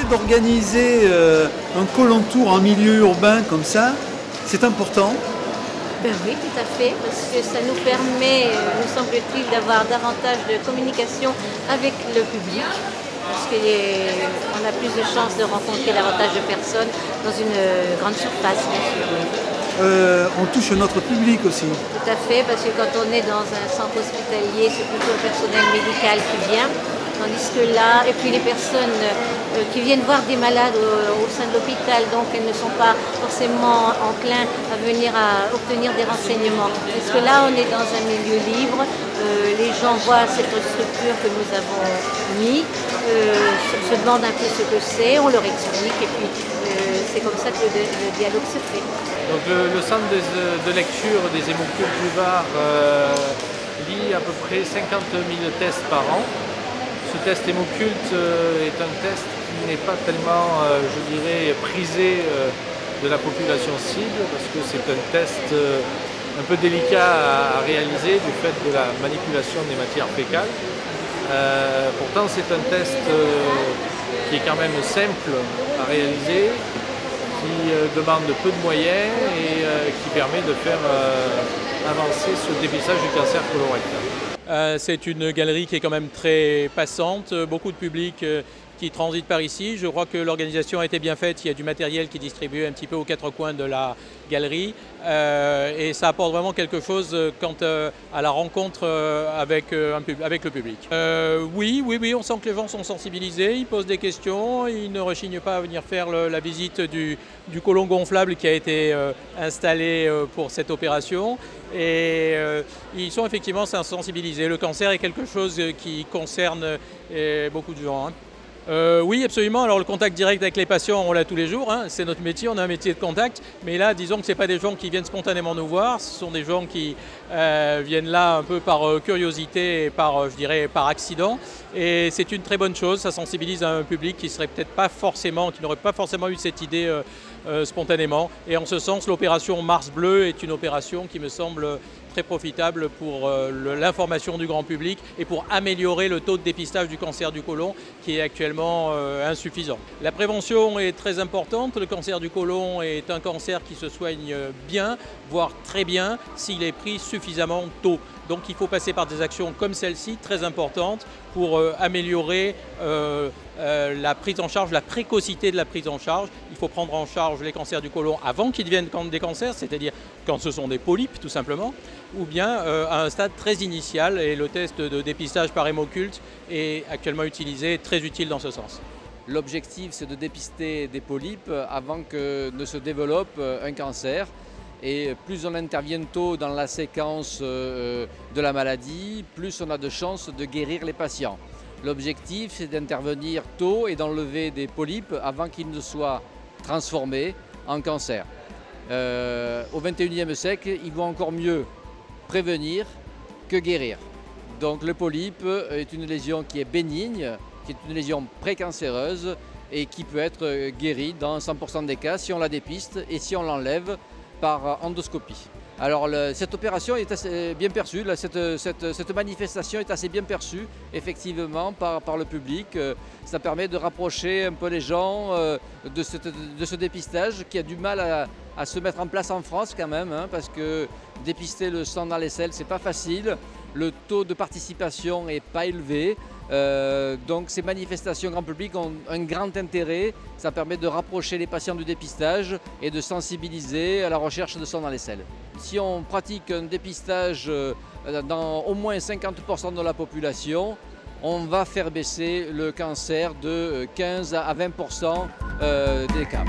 d'organiser un Colon Tour en milieu urbain comme ça, c'est important? Ben oui, tout à fait, parce que ça nous permet, nous semble-t-il, d'avoir davantage de communication avec le public, parce qu'on a plus de chances de rencontrer davantage de personnes dans une grande surface, bien sûr. On touche notre public aussi. Tout à fait, parce que quand on est dans un centre hospitalier, c'est plutôt le personnel médical qui vient. Tandis que là, et puis les personnes qui viennent voir des malades au sein de l'hôpital, donc elles ne sont pas forcément enclins à venir à obtenir des renseignements. Parce que là, on est dans un milieu libre, les gens voient cette structure que nous avons mis, se demandent un peu ce que c'est, on leur explique, et puis c'est comme ça que le dialogue se fait. Donc le centre de lecture des Hémocules du Var lit à peu près 50 000 tests par an. Ce test hémoculte est un test qui n'est pas tellement, je dirais, prisé de la population cible, parce que c'est un test un peu délicat à réaliser du fait de la manipulation des matières fécales. Pourtant, c'est un test qui est quand même simple à réaliser, qui demande peu de moyens et qui permet de faire avancer ce dépistage du cancer colorectal. C'est une galerie qui est quand même très passante, beaucoup de public qui transite par ici. Je crois que l'organisation a été bien faite, il y a du matériel qui est distribué un petit peu aux quatre coins de la galerie et ça apporte vraiment quelque chose quant à la rencontre avec le public. Oui, on sent que les gens sont sensibilisés, ils posent des questions, ils ne rechignent pas à venir faire la visite du côlon gonflable qui a été installé pour cette opération. Et ils sont effectivement sensibilisés. Le cancer est quelque chose qui concerne beaucoup de gens. Oui, absolument. Alors le contact direct avec les patients, on l'a tous les jours. C'est notre métier, on a un métier de contact. Mais là, disons que ce n'est pas des gens qui viennent spontanément nous voir. Ce sont des gens qui viennent là un peu par curiosité et je dirais, par accident. Et c'est une très bonne chose. Ça sensibilise un public qui serait peut-être pas forcément, qui n'aurait pas forcément eu cette idée spontanément. Et en ce sens, l'opération Mars Bleu est une opération qui me semble très profitable pour l'information du grand public et pour améliorer le taux de dépistage du cancer du côlon qui est actuellement insuffisant. La prévention est très importante. Le cancer du côlon est un cancer qui se soigne bien, voire très bien, s'il est pris suffisamment tôt. Donc il faut passer par des actions comme celle-ci, très importantes, pour améliorer la prise en charge, la précocité de la prise en charge. Il faut prendre en charge les cancers du côlon avant qu'ils deviennent des cancers, c'est-à-dire quand ce sont des polypes tout simplement, ou bien à un stade très initial, et le test de dépistage par hémoculte est actuellement utilisé, très utile dans ce sens. L'objectif, c'est de dépister des polypes avant que ne se développe un cancer. Et plus on intervient tôt dans la séquence de la maladie, plus on a de chances de guérir les patients. L'objectif, c'est d'intervenir tôt et d'enlever des polypes avant qu'ils ne soient transformés en cancer. Au XXIe siècle, il vaut encore mieux prévenir que guérir. Donc le polype est une lésion qui est bénigne, qui est une lésion précancéreuse et qui peut être guérie dans 100% des cas si on la dépiste et si on l'enlève par endoscopie. Alors cette opération est assez bien perçue, cette manifestation est assez bien perçue effectivement par le public. Ça permet de rapprocher un peu les gens de ce dépistage qui a du mal à se mettre en place en France quand même, parce que dépister le sang dans les selles, c'est pas facile. Le taux de participation n'est pas élevé. Donc ces manifestations grand public ont un grand intérêt. Ça permet de rapprocher les patients du dépistage et de sensibiliser à la recherche de sang dans les selles. Si on pratique un dépistage dans au moins 50% de la population, on va faire baisser le cancer de 15 à 20% des cas.